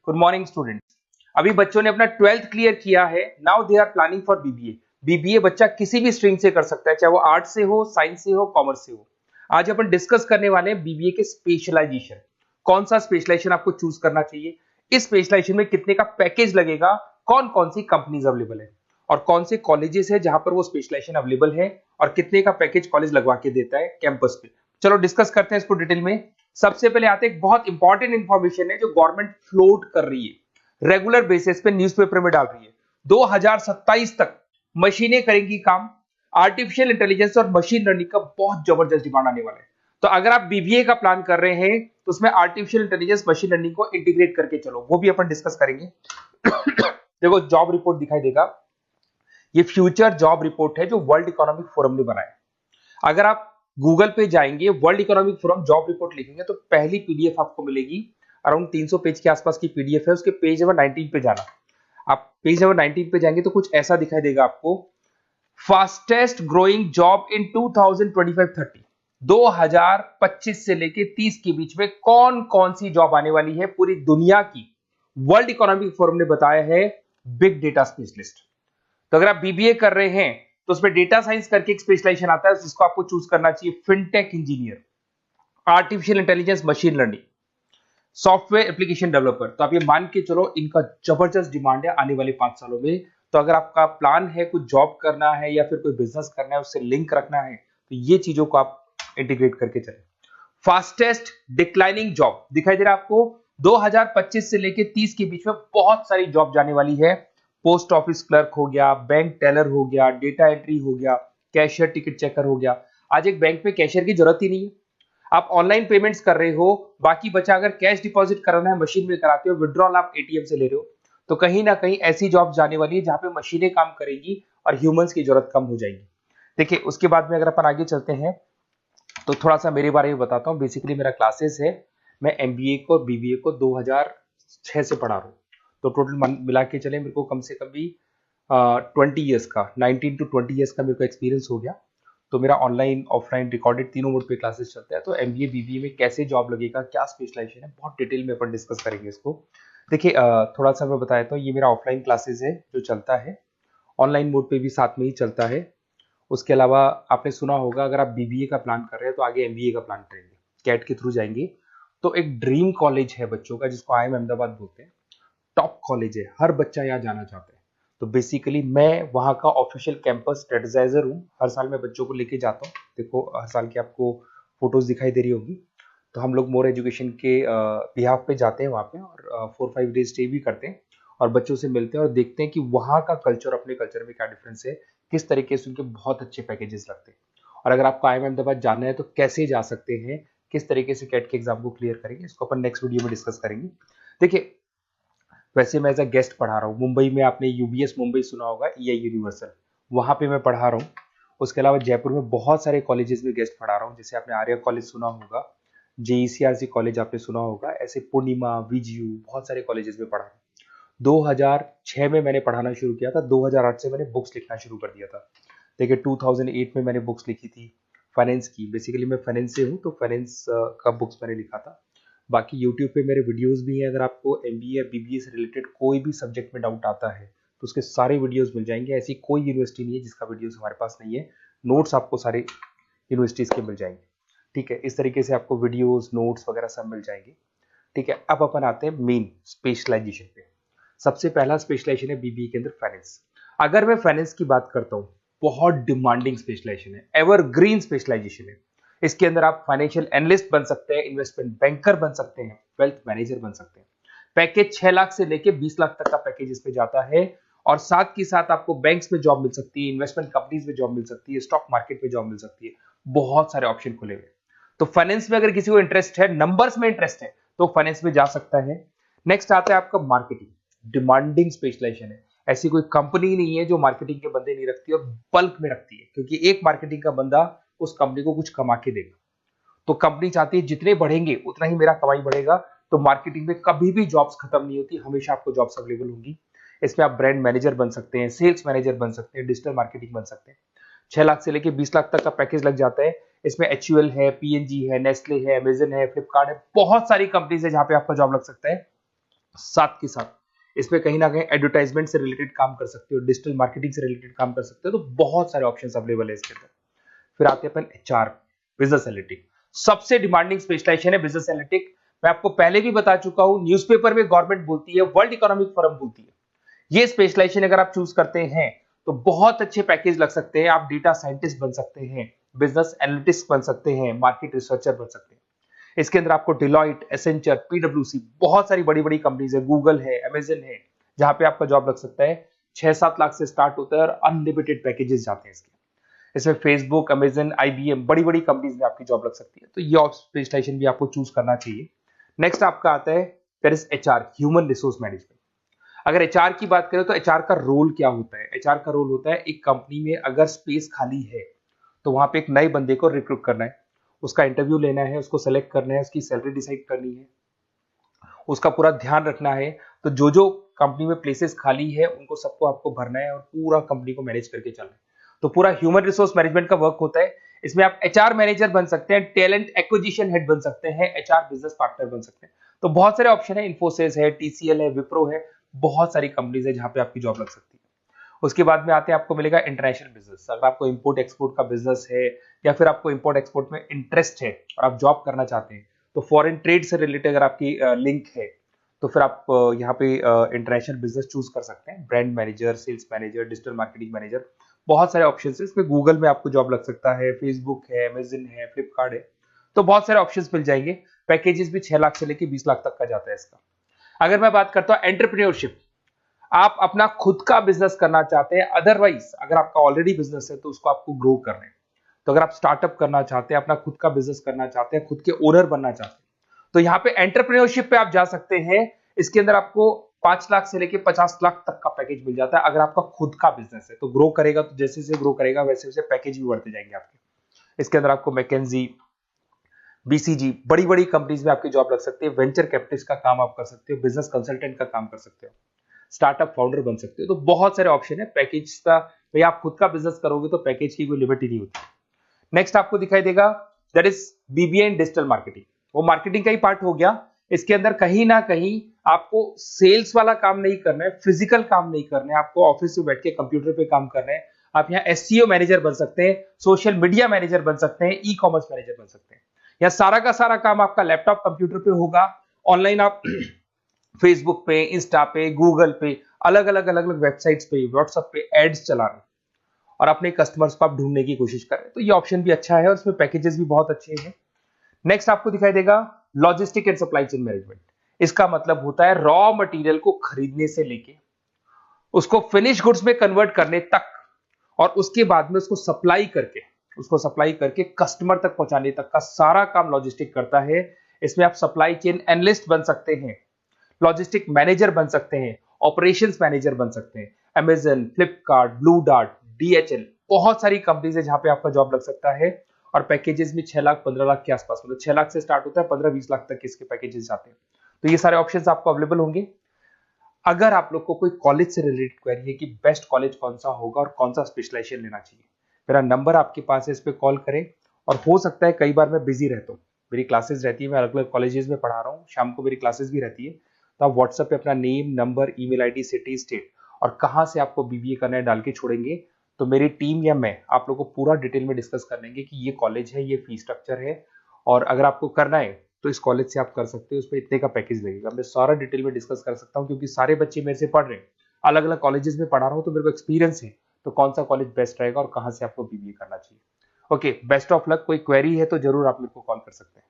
Good morning students. अभी बच्चों ने अपना 12th क्लियर किया है। Now they are planning for BBA. BBA बच्चा किसी भी स्ट्रीम से कर सकता है, चाहे वो आर्ट से हो, साइंस से हो, कॉमर्स से हो। आज अपन डिस्कस करने वाले हैं बीबीए के स्पेशलाइजेशन। कौन सा स्पेशलाइजेशन आपको चूज करना चाहिए, इस स्पेशलाइजेशन में कितने का पैकेज लगेगा, कौन कौन सी कंपनीज अवेलेबल है और कौन से कॉलेजेस है जहां पर वो स्पेशलाइजेशन अवेलेबल है और कितने का पैकेज कॉलेज लगवा के देता है कैंपस पे। चलो डिस्कस करते हैं इसको डिटेल में। सबसे पहले आते हैं, एक बहुत इंपॉर्टेंट इंफॉर्मेशन है जो गवर्नमेंट फ्लोट कर रही है, रेगुलर बेसिस पे न्यूज़पेपर में डाल रही है। 2027 तक मशीनें करेंगी काम। आर्टिफिशियल इंटेलिजेंस और मशीन लर्निंग का बहुत जबरदस्त डिमांड आने वाला है। तो अगर आप बीबीए का प्लान कर रहे हैं तो उसमें आर्टिफिशियल इंटेलिजेंस, मशीन लर्निंग को इंटीग्रेट करके चलो, वो भी अपन डिस्कस करेंगे। देखो जॉब रिपोर्ट दिखाई देगा, ये फ्यूचर जॉब रिपोर्ट है जो वर्ल्ड इकोनॉमिक फोरम ने बनाया। अगर आप गूगल पे जाएंगे, world economic forum job report लिखेंगे तो पहली पीडीएफ आपको मिलेगी। अराउंड 300 पेज के आसपास की पीडीएफ है। उसके पेज नंबर 19 पे जाना। आप पेज नंबर 19 पे जाएंगे तो कुछ ऐसा दिखाई देगा आपको, फास्टेस्ट ग्रोइंग जॉब इन 2025-30, 2025 से लेके 30 के बीच में कौन कौन सी जॉब आने वाली है पूरी दुनिया की। वर्ल्ड इकोनॉमिक फोरम ने बताया है बिग डेटा स्पेशलिस्ट। तो अगर आप बीबीए कर रहे हैं तो उसमें डेटा साइंस करके एक स्पेशलाइजेशन आता है, जिसको आपको चूज करना चाहिए। Fintech engineer, artificial intelligence, machine learning, software application developer. तो आप ये मान के चलो इनका जबरदस्त डिमांड है आने वाले 5 सालों में। तो अगर आपका प्लान है कुछ जॉब करना है या फिर कोई बिजनेस करना है, उससे लिंक रखना है, तो ये चीजों को आप इंटीग्रेट करके चले। फास्टेस्ट डिक्लाइनिंग जॉब दिखाई दे रहा है आपको, 2025 से लेके 30 के बीच में बहुत सारी जॉब जाने वाली है। पोस्ट ऑफिस क्लर्क हो गया, बैंक टेलर हो गया, डेटा एंट्री हो गया, कैशियर, टिकट चेकर हो गया। आज एक बैंक में कैशियर की जरूरत ही नहीं है, आप ऑनलाइन पेमेंट्स कर रहे हो। बाकी बचा अगर कैश डिपॉजिट कराना है मशीन में कराते हो, विड्रॉल आप एटीएम से ले रहे हो। तो कहीं ना कहीं ऐसी जॉब जाने वाली है जहां पे मशीनें काम करेगी और ह्यूमंस की जरूरत कम हो जाएगी। देखिए उसके बाद में अगर अपन आगे चलते हैं तो थोड़ा सा मेरे बारे में बताता हूँ। बेसिकली मेरा क्लासेस है, मैं एमबीए को और बीबीए को 2006 से पढ़ा रहा हूँ। तो टोटल मिला के चले मेरे को कम से कम भी 20 ईयर्स का, 19 to 20 ईयर्स का मेरे को एक्सपीरियंस हो गया। तो मेरा ऑनलाइन, ऑफलाइन, रिकॉर्डेड तीनों मोड पे क्लासेस चलते हैं। तो एमबीए बीबीए में कैसे जॉब लगेगा, क्या स्पेशलाइजेशन है, बहुत डिटेल में अपन डिस्कस करेंगे इसको। देखिए थोड़ा सा मैं बताया था, ये मेरा ऑफलाइन क्लासेस है जो चलता है, ऑनलाइन मोड पे भी साथ में ही चलता है। उसके अलावा आपने सुना होगा अगर आप बीबीए का प्लान कर रहे हैं तो आगे एमबीए का प्लान करेंगे, कैट के थ्रू जाएंगे। तो एक ड्रीम कॉलेज है बच्चों का जिसको IIM अहमदाबाद बोलते हैं, टॉप कॉलेज है, हर बच्चा यहाँ जाना चाहता है। तो बेसिकली मैं वहाँ का ऑफिशियल कैंपस स्ट्रेटेजाइजर हूँ। हर साल मैं बच्चों को लेके जाता हूँ। देखो हर साल की आपको फोटोज दिखाई दे रही होगी। तो हम लोग मोर एजुकेशन के बिहाफ पे जाते हैं वहाँ पे और 4-5 डेज स्टे भी करते हैं और बच्चों से मिलते हैं और देखते हैं कि वहाँ का कल्चर अपने कल्चर में क्या डिफरेंस है, किस तरीके से उनके बहुत अच्छे पैकेजेस लगते हैं। और अगर आपको IIM अहमदाबाद जाना है तो कैसे जा सकते हैं, किस तरीके से कैट के एग्जाम को क्लियर करेंगे, इसको अपन नेक्स्ट वीडियो में डिस्कस करेंगे। देखिए वैसे मैं एज अ गेस्ट पढ़ा रहा हूँ मुंबई में, आपने यूबीएस मुंबई सुना होगा, EI यूनिवर्सल, वहाँ पे मैं पढ़ा रहा हूँ। उसके अलावा जयपुर में बहुत सारे कॉलेजेस में गेस्ट पढ़ा रहा हूँ, जैसे आपने आर्या कॉलेज सुना होगा, JECRC कॉलेज आपने सुना होगा, ऐसे पूर्णिमा, VGU, बहुत सारे कॉलेजेस में पढ़ा रहा हूँ। 2006 में मैंने पढ़ाना शुरू किया था, 2008 से मैंने बुक्स लिखना शुरू कर दिया था। देखिए 2008 में मैंने बुक्स लिखी थी फाइनेंस की। बेसिकली मैं फाइनेंस से हूँ तो फाइनेंस का बुक्स मैंने लिखा था। बाकी यूट्यूब पे मेरे वीडियोस भी हैं। अगर आपको एमबीए या बीबीए से रिलेटेड कोई भी सब्जेक्ट में डाउट आता है तो उसके सारे वीडियोस मिल जाएंगे। ऐसी कोई यूनिवर्सिटी नहीं है जिसका वीडियोस हमारे पास नहीं है। नोट्स आपको सारे यूनिवर्सिटीज के मिल जाएंगे, ठीक है। इस तरीके से आपको वीडियोस, नोट्स वगैरह सब मिल जाएंगे, ठीक है। अब अपन आते हैं मेन स्पेशलाइजेशन पे। सबसे पहला स्पेशलाइजेशन है बीबीए के अंदर फाइनेंस। अगर मैं फाइनेंस की बात करता हूँ, बहुत डिमांडिंग स्पेशलाइजेशन है, एवरग्रीन स्पेशलाइजेशन है। इसके अंदर आप फाइनेंशियल एनालिस्ट बन सकते हैं, इन्वेस्टमेंट बैंकर बन सकते हैं, वेल्थ मैनेजर बन सकते हैं। पैकेज 6 लाख से लेके 20 लाख तक का पैकेज इस पे जाता है और साथ ही साथ आपको बैंक्स में जॉब मिल सकती है, इन्वेस्टमेंट कंपनीज में जॉब मिल सकती है, स्टॉक मार्केट में जॉब मिल सकती है। बहुत सारे ऑप्शन खुले हुए। तो फाइनेंस में अगर किसी को इंटरेस्ट है, नंबर्स में इंटरेस्ट है, तो फाइनेंस में जा सकता है। नेक्स्ट आता है आपका मार्केटिंग, डिमांडिंग स्पेशलाइजेशन है। ऐसी कोई कंपनी नहीं है जो मार्केटिंग के बंदे नहीं रखती और बल्क में रखती है, क्योंकि एक मार्केटिंग का बंदा उस कंपनी को कुछ कमा के देगा। तो कंपनी चाहती है जितने बढ़ेंगे उतना ही मेरा कमाई बढ़ेगा। तो मार्केटिंग में कभी भी जॉब्स खत्म नहीं होती, हमेशा आपको जॉब्स अवेलेबल होंगी। इसमें आप ब्रांड मैनेजर बन सकते हैं, सेल्स मैनेजर बन सकते हैं, डिजिटल मार्केटिंग बन सकते हैं। 6 लाख से लेके 20 लाख तक का पैकेज लग जाता है। इसमें HUL है, PNG है, नेस्ले है, अमेजन है, फ्लिपकार्ट है, बहुत सारी कंपनीज है जहां पे आपका जॉब लग सकता है। साथ के साथ इसमें कहीं ना कहीं एडवर्टाइजमेंट से रिलेटेड काम कर सकते हो, डिजिटल मार्केटिंग से रिलेटेड काम कर सकते हो, तो बहुत सारे ऑप्शंस अवेलेबल है इसके अंदर। फिर आते हैं अपन एचआर, बिजनेस एनालिटिक। सबसे डिमांडिंग स्पेशलाइजेशन है बिजनेस एनालिटिक। मैं आपको पहले भी बता चुका हूं, न्यूज़पेपर में गवर्नमेंट बोलती है, वर्ल्ड इकोनॉमिक फोरम बोलती है। ये स्पेशलाइजेशन अगर आप चूज करते हैं तो बहुत अच्छे पैकेज लग सकते हैं। आप डेटा साइंटिस्ट बन सकते हैं, बिजनेस एनालिटिस्ट बन सकते हैं, मार्केट रिसर्चर बन सकते हैं। इसके अंदर आपको डिलॉइट, एसेंचर, पीडब्ल्यूसी, बहुत सारी बड़ी बड़ी कंपनीज है, गूगल है, अमेजन है, जहां पे आपका जॉब लग सकता है। 6-7 लाख से स्टार्ट होता है और अनलिमिटेड पैकेजेस जाते हैं इसके। इसमें फेसबुक, अमेजन, आईबीएम, बड़ी बड़ी कंपनीज में आपकी जॉब लग सकती है, तो ये स्पेशलाइजेशन भी आपको चूज करना चाहिए। नेक्स्ट आपका आता है there is HR, human resource management. अगर एचआर की बात करें तो एचआर का रोल क्या होता है? एचआर का रोल होता है, एक कंपनी में अगर स्पेस खाली है तो वहां पे एक नए बंदे को रिक्रूट करना है, उसका इंटरव्यू लेना है, उसको सेलेक्ट करना है, उसकी सैलरी डिसाइड करनी है, उसका पूरा ध्यान रखना है। तो जो जो कंपनी में प्लेसेस खाली है उनको सबको आपको भरना है और पूरा कंपनी को मैनेज करके चलना है। तो पूरा ह्यूमन रिसोर्स मैनेजमेंट का वर्क होता है। इसमें आप एचआर मैनेजर बन सकते हैं, टैलेंट एक्विजिशन हेड बन सकते हैं, एचआर बिजनेस पार्टनर बन सकते हैं। तो बहुत सारे ऑप्शन है, इन्फोसिस है, टीसीएल है, विप्रो है, बहुत सारी कंपनीज है जहां पे आपकी जॉब लग सकती है। उसके बाद में आते हैं, आपको मिलेगा इंटरनेशनल बिजनेस। अगर आपको इंपोर्ट एक्सपोर्ट का बिजनेस है या फिर आपको इंपोर्ट एक्सपोर्ट में इंटरेस्ट है और आप जॉब करना चाहते हैं, तो फॉरेन ट्रेड से रिलेटेड अगर आपकी लिंक है तो फिर आप यहाँ पे इंटरनेशनल बिजनेस चूज कर सकते हैं। Brand manager, sales manager, digital marketing manager, बहुत सारे ऑप्शन है इसमें। गूगल में आपको जॉब लग सकता है, फेसबुक है, अमेजन है, फ्लिपकार्ट है, तो बहुत सारे ऑप्शंस मिल जाएंगे। पैकेजेस भी 6 लाख से लेके 20 लाख तक का जाता है इसका। अगर मैं बात करता हूँ एंटरप्रेन्योरशिप, आप अपना खुद का बिजनेस करना चाहते हैं, अदरवाइज अगर आपका ऑलरेडी बिजनेस है तो उसको आपको ग्रो करना है। तो अगर आप स्टार्टअप करना चाहते हैं, अपना खुद का बिजनेस करना चाहते हैं, खुद के ओनर बनना चाहते हैं, तो यहाँ पे एंटरप्रेन्योरशिप पे आप जा सकते हैं। इसके अंदर आपको 5 लाख से लेके 50 लाख तक का पैकेज मिल जाता है। अगर आपका खुद का बिजनेस है तो ग्रो करेगा, तो जैसे जैसे ग्रो करेगा वैसे वैसे पैकेज भी बढ़ते जाएंगे आपके। इसके अंदर आपको मैकेंजी, बीसीजी, बड़ी बड़ी कंपनीज में आपकी जॉब लग सकती है। वेंचर कैपिटलिस्ट का काम आप कर सकते हो, बिजनेस कंसल्टेंट का काम कर सकते हो, स्टार्टअप फाउंडर बन सकते हो। तो बहुत सारे ऑप्शन है पैकेज का। भाई आप खुद का बिजनेस करोगे तो पैकेज की कोई लिमिट ही नहीं होती। नेक्स्ट आपको दिखाई देगा that is BBA in digital marketing. वो मार्केटिंग का ही पार्ट हो गया। इसके अंदर कहीं ना कहीं आपको सेल्स वाला काम नहीं करना है, फिजिकल काम नहीं करना है, आपको ऑफिस में बैठ के कंप्यूटर पे काम करना है। आप यहाँ एसईओ मैनेजर बन सकते हैं, सोशल मीडिया मैनेजर बन सकते हैं, ई कॉमर्स मैनेजर बन सकते हैं। यह सारा का सारा काम आपका लैपटॉप कंप्यूटर पे होगा। ऑनलाइन आप फेसबुक पे, इंस्टा पे, गूगल पे, अलग अलग अलग अलग वेबसाइट्स पे, व्हाट्सएप पे एड्स चला रहे हैं और अपने कस्टमर्स को आप ढूंढने की कोशिश कर रहे हैं। तो ये ऑप्शन भी अच्छा है और इसमें पैकेजेस भी बहुत अच्छे हैं। नेक्स्ट आपको दिखाई देगा logistic and supply chain management. इसका मतलब होता है रॉ मटेरियल को खरीदने से लेके उसको फिनिश गुड्स में कन्वर्ट करने तक और उसके बाद में उसको सप्लाई करके कस्टमर तक पहुंचाने तक का सारा काम लॉजिस्टिक करता है। इसमें आप सप्लाई चेन एनालिस्ट बन सकते हैं, लॉजिस्टिक मैनेजर बन सकते हैं, ऑपरेशंस मैनेजर बन सकते हैं। Amazon, Flipkart, blue dart, DHL, बहुत सारी कंपनीज है जहां पे आपका जॉब लग सकता है। और पैकेजेस भी 6 लाख 15 लाख के आसपास, मतलब 6 लाख से स्टार्ट होता है, 15-20 लाख तक इसके पैकेजेस जाते हैं। तो ये सारे ऑप्शंस आपको अवेलेबल होंगे। अगर आप लोग को कोई कॉलेज से रिलेटेड क्वेरी है कि बेस्ट कॉलेज कौन सा होगा और कौन सा स्पेशलाइजेशन लेना चाहिए, मेरा नंबर आपके पास है, इस पे कॉल करें। और हो सकता है कई बार मैं बिजी रहता हूँ, मेरी क्लासेस रहती है, मैं अलग अलग कॉलेजेस में पढ़ा रहा हूँ, शाम को मेरी क्लासेस भी रहती है। तो आप व्हाट्सएप पे अपना name, number, email ID, city, state और कहाँ से आपको बीबीए करना है डाल के छोड़ेंगे, तो मेरी टीम या मैं आप लोग को पूरा डिटेल में डिस्कस कर लेंगे कि ये कॉलेज है, ये फीस स्ट्रक्चर है, और अगर आपको करना है तो इस कॉलेज से आप कर सकते हो, उस पर इतने का पैकेज लगेगा। मैं सारा डिटेल में डिस्कस कर सकता हूँ क्योंकि सारे बच्चे मेरे से पढ़ रहे हैं, अलग अलग कॉलेजेस में पढ़ा रहा हूँ, तो मेरे को एक्सपीरियंस है तो कौन सा कॉलेज बेस्ट रहेगा और कहाँ से आपको बीबीए करना चाहिए। Okay, best of luck. कोई क्वेरी है तो जरूर आप मेरे को कॉल कर सकते हैं।